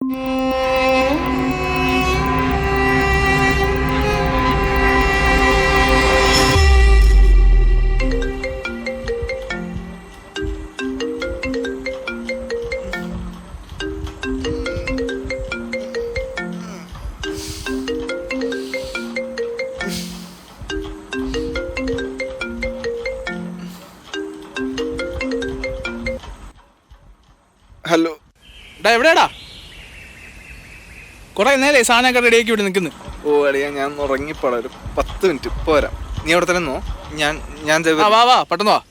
Hello ഡാ എവിടെയാടാ? കുറെ നേരെ സാധനമൊക്കെ റെഡിയാക്കി ഇവിടെ നിൽക്കുന്നു. ഓ അളിയാ, ഞാൻ ഉറങ്ങിപ്പോടാ, ഒരു 10 മിനിറ്റ് പോരാ. നീ അവിടെ തന്നെ ഞാൻ വാ വാ പെട്ടെന്ന് വാ.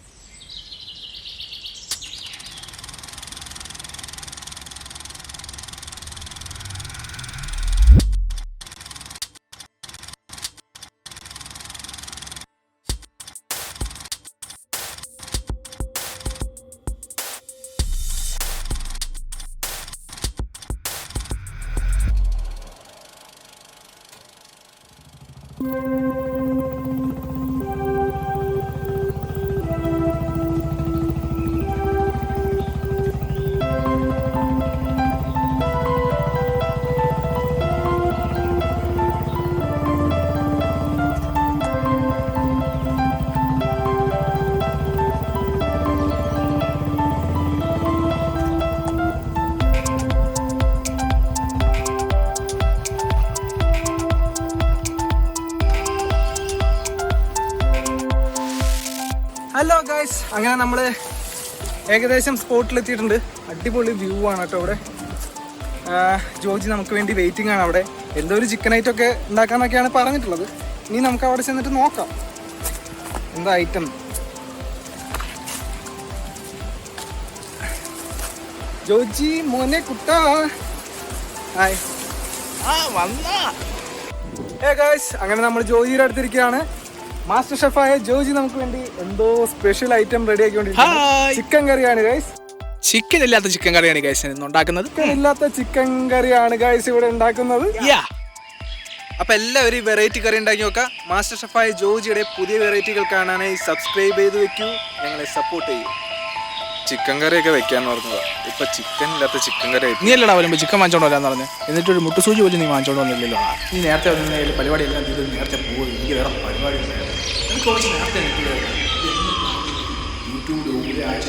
ഹലോ ഗൈസ്, അങ്ങനെ നമ്മൾ ഏകദേശം സ്പോട്ടിലെത്തിയിട്ടുണ്ട്. അടിപൊളി വ്യൂ ആണ് കേട്ടോ അവിടെ. ജോജി നമുക്ക് വേണ്ടി വെയിറ്റിംഗ് ആണ് അവിടെ. എന്തോ ഒരു ചിക്കൻ ഐറ്റം ഒക്കെ ഉണ്ടാക്കാന്നൊക്കെയാണ് പറഞ്ഞിട്ടുള്ളത്. ഇനി നമുക്ക് അവിടെ ചെന്നിട്ട് നോക്കാം എന്താ ഐറ്റം. ജോജി മോനെ കുട്ടാ, ഹായ്. ഗൈസ്, അങ്ങനെ നമ്മൾ ജോജിയുടെ അടുത്തിരിക്കുകയാണ്. മാസ്റ്റർ ഷെഫായ ജോജി നമുക്ക് വേണ്ടി എന്തോ സ്പെഷ്യൽ ഐറ്റം റെഡി ആക്കിക്കൊണ്ടിരിക്കുന്നത്. ചിക്കൻ കറിയാണ് ഗൈസ്. ചിക്കൻ ഇല്ലാത്ത ചിക്കൻ കറിയാണ് ഗൈസ് ഇന്ന് ഉണ്ടാക്കുന്നത്. ചിക്കൻ ഇല്ലാത്ത ചിക്കൻ കറിയാണ് ഗൈസ് ഇവിടെ ഉണ്ടാക്കുന്നത്. അപ്പൊ എല്ലാവരും വെറൈറ്റി കറി ഉണ്ടാക്കി നോക്കാം. മാസ്റ്റർ ഷെഫായ ജോജിയുടെ പുതിയ വെറൈറ്റികൾ കാണാനായി സബ്സ്ക്രൈബ് ചെയ്ത് വെക്കൂ, ഞങ്ങളെ സപ്പോർട്ട് ചെയ്യൂ. ചിക്കൻ കറിയൊക്കെ വെക്കാന്ന് പറഞ്ഞതാ, ഇപ്പൊ ചിക്കൻ ഇല്ലാത്ത ചിക്കൻ കറി. നീ അല്ലടാ വരുമ്പോ ചിക്കൻ വാങ്ങിച്ചോണ്ട് വരാന്ന് പറഞ്ഞു. എന്നിട്ടൊരു മുട്ടുസൂചി പോലും നീ വാങ്ങിച്ചോണ്ട് വന്നില്ലല്ലോ. നീ നേരത്തെ വന്ന പരിപാടി എല്ലാം ചെയ്ത് നേരത്തെ പോകും. എനിക്ക് വേറെ പരിപാടി ഉണ്ടായിരുന്നു. എനിക്ക് കുറച്ച് നേരത്തെ യൂട്യൂബിൽ ഒരു ആഴ്ച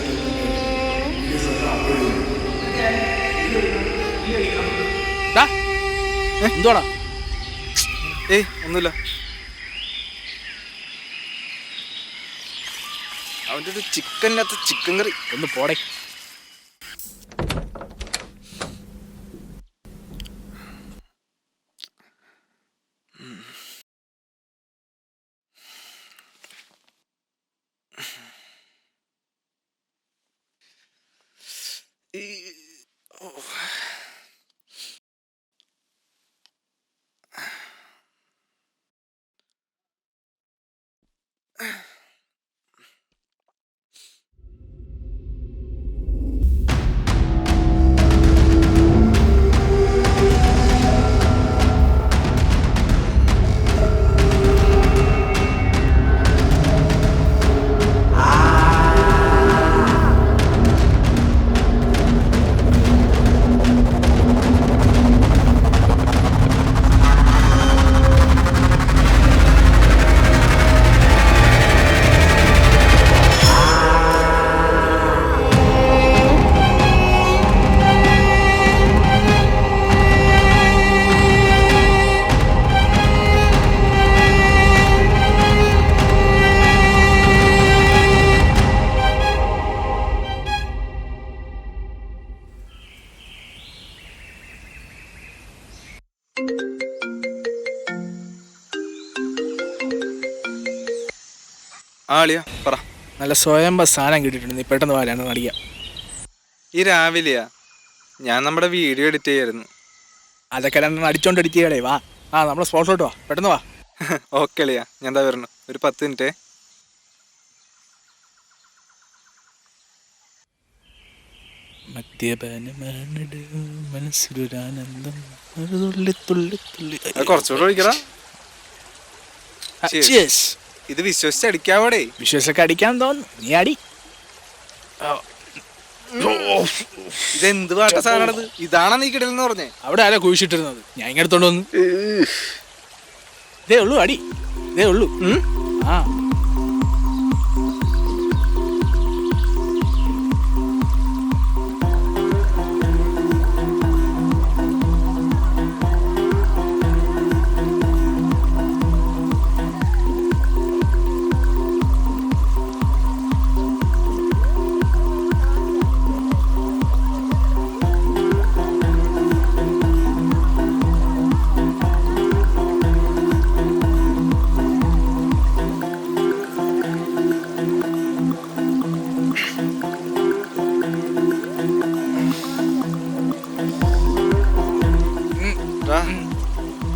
എന്തോടാ? ഒന്നുമില്ല. അവൻ്റെ ഒരു ചിക്കൻ ഇല്ലാത്ത ചിക്കൻ കറി ഒന്ന് പോടെ. ആളിയാ പറ. നല്ല സ്വയംഭ സാധനം കിട്ടിയിട്ടുണ്ട്. നീ പെട്ടെന്ന് വരാണ് അടിക്കാം. ഈ രാവിലെയാ? ഞാൻ നമ്മുടെ വീഡിയോ എഡിറ്റ് ചെയ്യായിരുന്നു. അതൊക്കെ രണ്ടെണ്ണം അടിച്ചോണ്ട് എഡിറ്റ് ചെയ്യണേ. വാ, നമ്മുടെ സ്പോട്ടിലോട്ട് വാ, പെട്ടെന്ന് വാ. ഓക്കെ അളിയാ, ഞാൻ എന്താ വരണം, ഒരു 10 മിനിറ്റ്. കുറച്ചുകൂടെ ഒഴിക്കടാ. ഇത് വിശ്വസിച്ച് അടിക്കാവടേ? വിശ്വസൊക്കെ അടിക്കാൻ തോന്നുന്നു. നീ അടി. ഇതെന്ത് പാട്ട സാധനത്? ഇതാണോ നീ കിടലെന്ന് പറഞ്ഞേ? അവിടെ ആരാ കുഴിച്ചിട്ടിരുന്നത്? ഞാൻ ഇങ്ങനെ എടുത്തോണ്ട് വന്നു. ഇതേ ഉള്ളൂ അടി, ഇതേ ഉള്ളൂ. ആ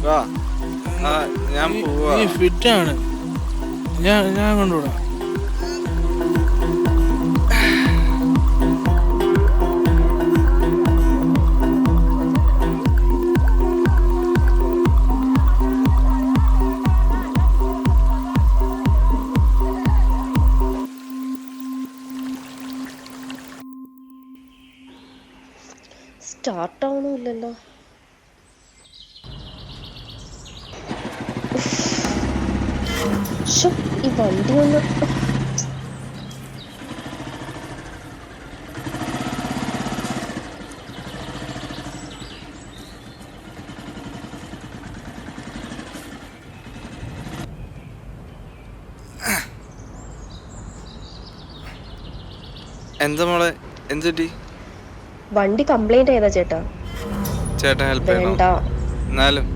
വാ. ഞാൻ പോവാ. നീ ഫിറ്റാണ്. ഞാൻ കൊണ്ടുവിടാം. സ്റ്റാർട്ട് ആവണമില്ലല്ലോ. ഈ വണ്ടി ഒന്ന് എന്താ മോളെ, എന്ത് പറ്റി? വണ്ടി കംപ്ലൈന്റ് ചെയ്താ ചേട്ടാ. ചേട്ടൻ ഹെൽപ്പ് ചെയ്യണോ? വേണ്ട. എന്നാലും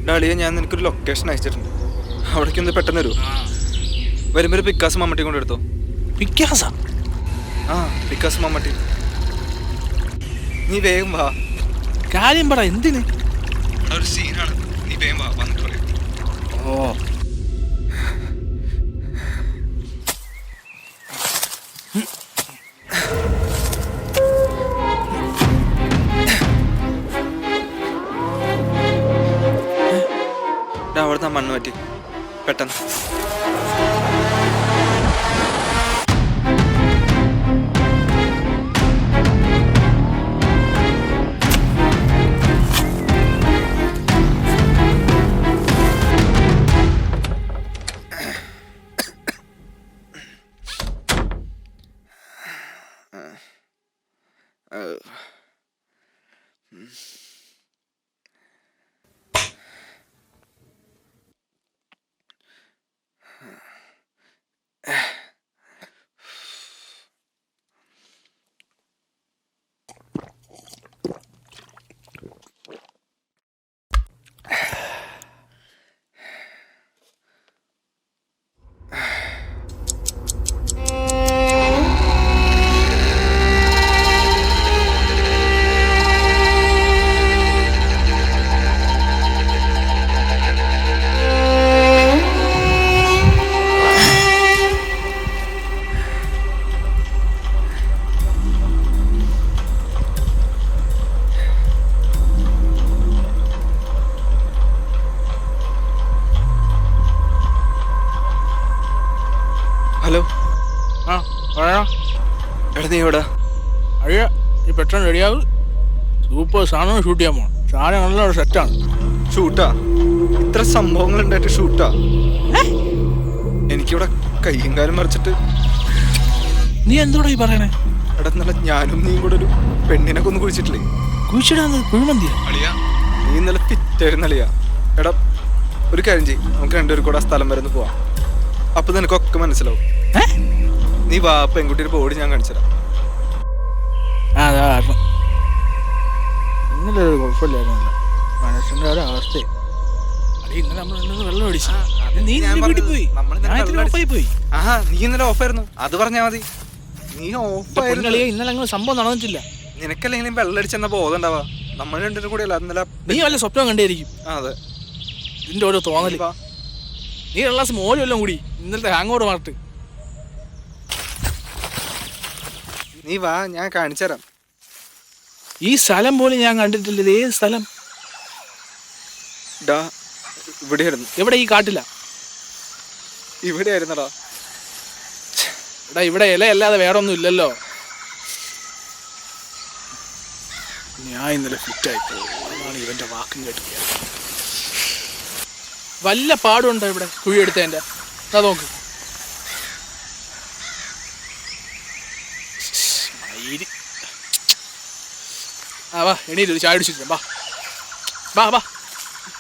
ഡാളിയെ, ഞാൻ നിനക്കൊരു ലൊക്കേഷൻ അയച്ചിട്ടുണ്ട്. അവിടേക്ക് ഒന്ന് പെട്ടെന്ന് വരുമോ? വരുമ്പോൾ ഒരു പിക്കാസ് മമ്മട്ടി കൊണ്ട് എടുത്തോ. പിക്കാസ? ആ, പിക്കാസ് മമ്മട്ടി. നീ വേഗം വാ. കാര്യം പറ, എന്തിന്? ഒരു സീനാണ്. നീ വേഗം വാ, വന്നിട്ട് പറയാം. ഓ അവിടുന്ന് മണ്ണ് പറ്റി പെട്ടെന്ന്. നീ ഇവിടെ അയ്യ നീ പെട്ടെന്ന് റെഡിയാവും. സൂപ്പർ സാധനം ഷൂട്ട് ചെയ്യാൻ പോകണം. സാധനം നല്ലൊരു സെറ്റാണ്. ഷൂട്ടാ? ഇത്ര സംഭവങ്ങൾ ഉണ്ടായിട്ട് ഷൂട്ടാ? എനിക്കിവിടെ കയ്യും കാലും മറിച്ചിട്ട്. നീ എന്തോടാ ഈ പറയണേ? എടാ ഇന്നലെ ഞാനും നീയും കൂടെ ഒരു പെണ്ണിനെ കൊന്നു കുഴിച്ചിട്ടില്ലേ? കുഴിച്ചിടാന്ന് കുഴിമന്തിയാ? അളിയാ നീ ഇന്നലെ ഫിറ്റായിരുന്നു അളിയാ. എടാ ഒരു കാര്യം ചെയ്യും, നമുക്ക് രണ്ടുപേരും കൂടെ ആ സ്ഥലം വരെ ഒന്ന് പോവാം. അപ്പൊ നിനക്കൊക്കെ മനസ്സിലാവും. നീ വാ, പെൺകുട്ടിയുടെ ബോഡി ഞാൻ കാണിച്ചുതരാം. അതാ കാരണം ഇന്നലെ ഒരു കുഴപ്പമില്ലായിരുന്നല്ല മനസ്സിൻ്റെ ഒരു അവസ്ഥ. അടി ഇന്നലെ നമ്മൾ വെള്ളം അടിച്ചു. നീ വീട്ടിൽ പോയി, പോയി. ആഹാ നീ ഇന്നലെ ഓഫായിരുന്നു, അത് പറഞ്ഞാ മതി. നീ ഓഫായിരുന്നു. ഇന്നലെ അങ്ങനെ സംഭവം നടന്നിട്ടില്ല. നിനക്കല്ലെങ്കിലും വെള്ളം അടിച്ചെന്ന ബോധം ഉണ്ടാവാ. നമ്മൾ രണ്ടുപേരും കൂടെ അല്ല ഇന്നലെ. നീ വല്ല സ്വപ്നം കണ്ടായിരിക്കും. അതെ ഇതിന്റെ ഓരോ തോന്നല്. നീ ഒരു ഗ്ലാസ് മോരും എല്ലാം കൂടി ഇന്നലത്തെ ഹാങ് ഓവർ മാറിട്ട്. നീ വാ, ഞാൻ കാണിച്ചു തരാം. ഈ സ്ഥലം പോലും ഞാൻ കണ്ടിട്ടില്ല. ഇത് ഏത് സ്ഥലം? ഡാ ഇവിടെയായിരുന്നു. എവിടെ? ഈ കാട്ടില? ഇവിടെയായിരുന്നടാ. എടാ ഇവിടെ ഇലയല്ലാതെ വേറെ ഒന്നും ഇല്ലല്ലോ. ഞാൻ ഇന്നലെ ഫിറ്റായി പോയി. ഇവന്റെ വാക്കും കേട്ട് വല്ല പാടുണ്ടോ ഇവിടെ കുഴിയെടുത്തതിൻ്റെ? അതാ നോക്ക്. ആ വാ എണീറ്റ് ഒരു ചായ അടിച്ചിട്ട് വാ വാ വാ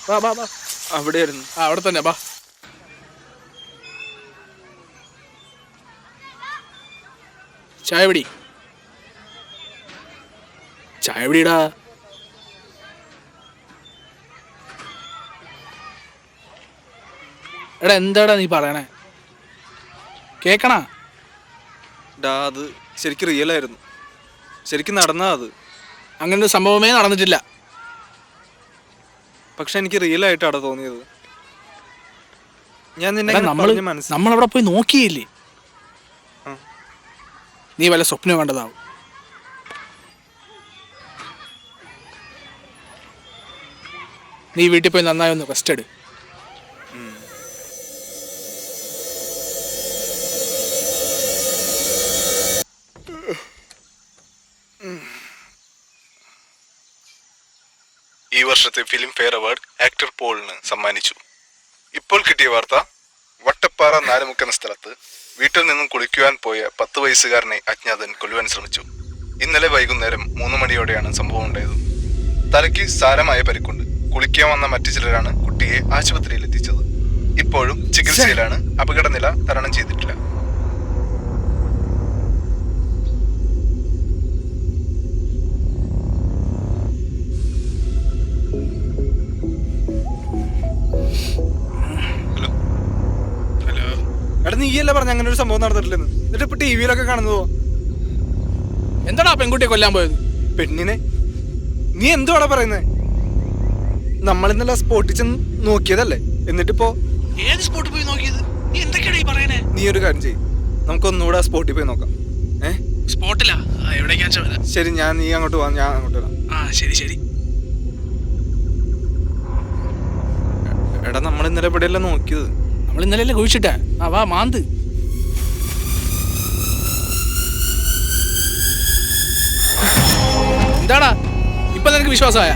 വാ വാ വാ. അവിടെയായിരുന്നു. ആ അവിടെ തന്നെ വാ. ചായ പിടി, ചായ പിടിടാ. എടാ എന്താടാ നീ പറയണേ? കേക്കണാ? ഡാ അത് ശരിക്കും റിയൽ ആയിരുന്നു, ശരിക്കും നടന്നാ അത്. അങ്ങനെ ഒരു സംഭവമേ നടന്നിട്ടില്ല. പക്ഷെ എനിക്ക് റിയൽ ആയിട്ടാണ് തോന്നിയത്. ഞാൻ നിന്നെ നമ്മളവിടെ പോയി നോക്കിയില്ലേ? നീ വല്ല സ്വപ്നം കണ്ടതാവും. നീ വീട്ടിൽ പോയി നന്നായി ഒന്ന് റെസ്റ്റ് എടു. ഈ വർഷത്തെ ഫിലിം ഫെയർ അവാർഡ് ആക്ടർ പോളിന് സമ്മാനിച്ചു. ഇപ്പോൾ കിട്ടിയ വാർത്ത, വട്ടപ്പാറ നാലുമുക്കെന്ന സ്ഥലത്ത് വീട്ടിൽ നിന്നും കുളിക്കുവാൻ പോയ 10 വയസ്സുകാരനെ അജ്ഞാതൻ കൊല്ലുവാൻ ശ്രമിച്ചു. ഇന്നലെ വൈകുന്നേരം 3 മണിയോടെയാണ് സംഭവം ഉണ്ടായത്. തലയ്ക്ക് സാരമായ പരിക്കുണ്ട്. കുളിക്കാൻ വന്ന മറ്റു ചിലരാണ് കുട്ടിയെ ആശുപത്രിയിൽ എത്തിച്ചത്. ഇപ്പോഴും ചികിത്സയിലാണ്. അപകടനില തരണം ചെയ്തിട്ടില്ല. എടാ നീയല്ലേ പറഞ്ഞ അങ്ങനെ ഒരു സംഭവം നടന്നിട്ടില്ലെന്ന്? എന്നിട്ട് ഇപ്പൊ ടിവിയിലൊക്കെ കാണുന്നതോ? എന്താടാ പെൺകുട്ടിയെ കൊല്ലാൻ പോയത്? പെണ്ണിനെ? നീ എന്തുവാടാ പറയുന്നത്? നമ്മളിന്നല്ല സ്പോട്ടിൽ ചെന്ന് നോക്കിയതല്ലേ, എന്നിട്ടിപ്പോ ഏത് സ്പോട്ടിൽ പോയി നോക്കിയത്? നീ എന്തൊക്കെയാടാ ഈ പറയണേ? നീ ഒരു കാര്യം ചെയ്യും, നമുക്കൊന്നുകൂടെ ആ സ്പോട്ടിൽ പോയി നോക്കാം. സ്പോട്ടിലാ? എവിടേക്കാ? ശരി, നീ അങ്ങോട്ട് പോവാ, ഞാൻ അങ്ങോട്ട് വരാം. ആ ശരി ശരി. എടാ നമ്മൾ ഇന്നലെ ഇവിടെയല്ല നോക്കിയത്. നമ്മൾ ഇന്നലെ കുഴിച്ചിട്ടാ. ആ വാ മാന്ത്. എന്താടാ ഇപ്പൊ നിനക്ക് വിശ്വാസമായ?